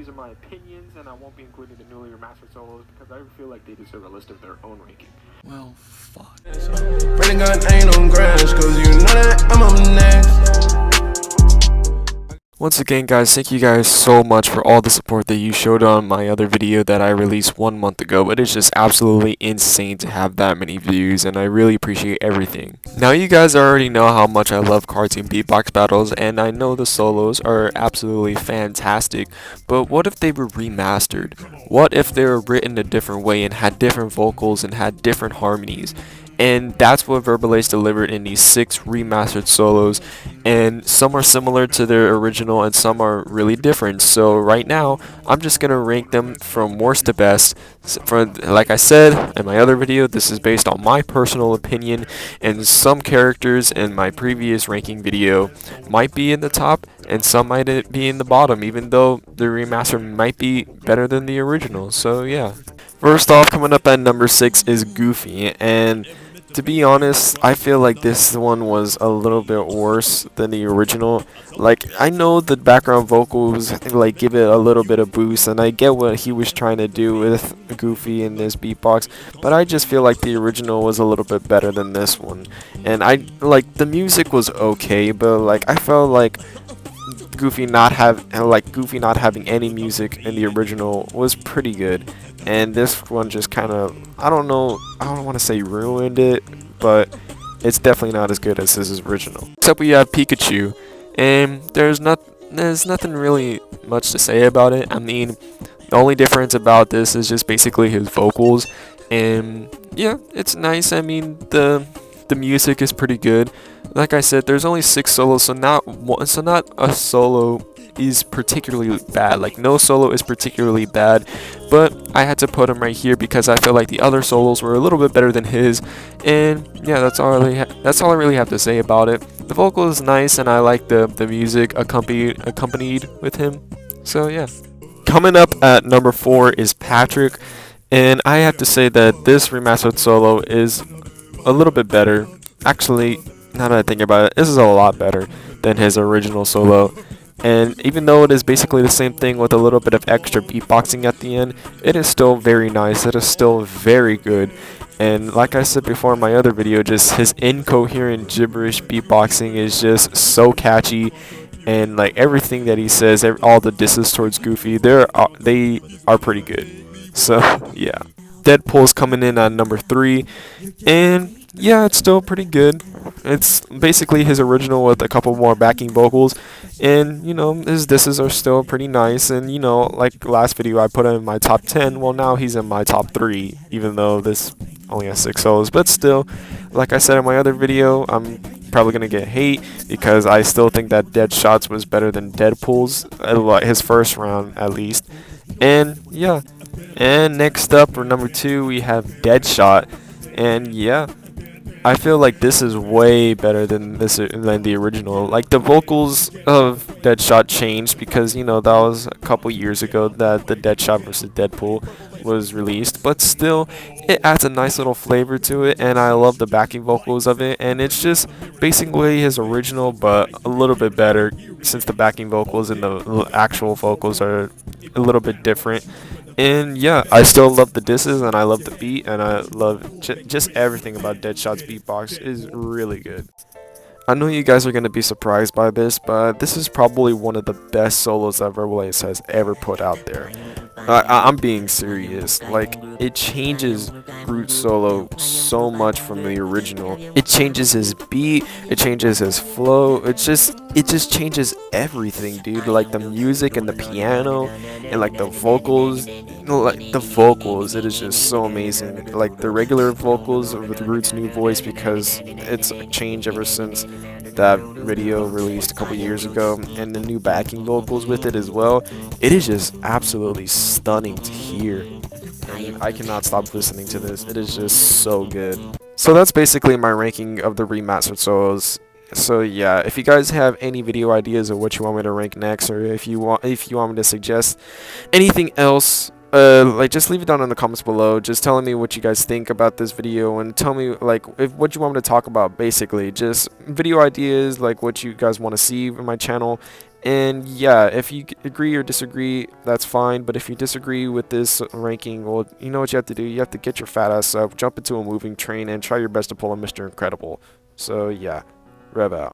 these are my opinions, and I won't be including the newly remastered solos because I feel like they deserve a list of their own ranking. Well, fuck. Running gun ain't on grass, cause you know that I'm on next. Once again, guys, thank you guys so much for all the support that you showed on my other video that I released 1 month ago. It is just absolutely insane to have that many views, and I really appreciate everything. Now, you guys already know how much I love cartoon beatbox battles, and I know the solos are absolutely fantastic, but what if they were remastered? What if they were written a different way and had different vocals and had different harmonies? And that's what Verbalace delivered in these 6 remastered solos, and some are similar to their original and some are really different. So right now I'm just gonna rank them from worst to best. Like I said in my other video, this is based on my personal opinion, and some characters in my previous ranking video might be in the top and some might be in the bottom, even though the remaster might be better than the original. So yeah. First off, coming up at number 6 is Goofy, and to be honest, I feel like this one was a little bit worse than the original. Like, I know the background vocals like give it a little bit of boost, and I get what he was trying to do with Goofy in this beatbox, but I just feel like the original was a little bit better than this one. And I like the music was okay, but like I felt like Goofy not having any music in the original was pretty good, and this one just kind of, I don't want to say ruined it, but it's definitely not as good as his original. Except we have Pikachu, and there's nothing really much to say about it. I mean, the only difference about this is just basically his vocals, and yeah, it's nice. I mean, the music is pretty good. Like I said, there's only 6 solos, so not a solo is particularly bad. Like, no solo is particularly bad, but I had to put him right here because I feel like the other solos were a little bit better than his. And yeah, that's all I really have to say about it. The vocal is nice, and I like the music accompanied with him. So yeah. Coming up at number 4 is Patrick, and I have to say that this remastered solo is a little bit better. Actually, now that I think about it, this is a lot better than his original solo. And even though it is basically the same thing with a little bit of extra beatboxing at the end, it is still very nice. It is still very good. And like I said before in my other video, just his incoherent gibberish beatboxing is just so catchy. And like everything that he says, all the disses towards Goofy, they are pretty good. So yeah. Deadpool's coming in at number 3, and yeah, it's still pretty good. It's basically his original with a couple more backing vocals, and you know, his disses are still pretty nice. And you know, like last video I put him in my top 10, well now he's in my top 3, even though this only has 6 solos. But still, like I said in my other video, I'm probably gonna get hate because I still think that Deadshot's was better than Deadpool's, his first round at least. And yeah. And next up, for number 2, we have Deadshot, and yeah, I feel like this is way better than the original. Like, the vocals of Deadshot changed because, you know, that was a couple years ago that the Deadshot vs. Deadpool was released, but still, it adds a nice little flavor to it, and I love the backing vocals of it. And it's just basically his original, but a little bit better since the backing vocals and the actual vocals are a little bit different. And yeah, I still love the disses, and I love the beat, and I love just everything about Deadshot's beatbox is really good. I know you guys are going to be surprised by this, but this is probably one of the best solos that Verbalace has ever put out there. I'm being serious. Like, it changes Groot's solo so much from the original. It changes his beat, it changes his flow, it just changes everything, dude. Like the music and the piano and like the vocals, it is just so amazing. Like the regular vocals with Groot's new voice, because it's a change ever since that video released a couple years ago, and the new backing vocals with it as well. It is just absolutely stunning to hear. I mean, I cannot stop listening to this. It is just so good. So that's basically my ranking of the remastered solos. So yeah, if you guys have any video ideas of what you want me to rank next, or if you want me to suggest anything else, like, just leave it down in the comments below, just telling me what you guys think about this video, and tell me like what you want me to talk about. Basically just video ideas, like what you guys want to see in my channel, And yeah, if you agree or disagree, that's fine. But if you disagree with this ranking, well, you know what you have to do. You have to get your fat ass up, jump into a moving train, and try your best to pull a Mr. Incredible. So yeah, rev out.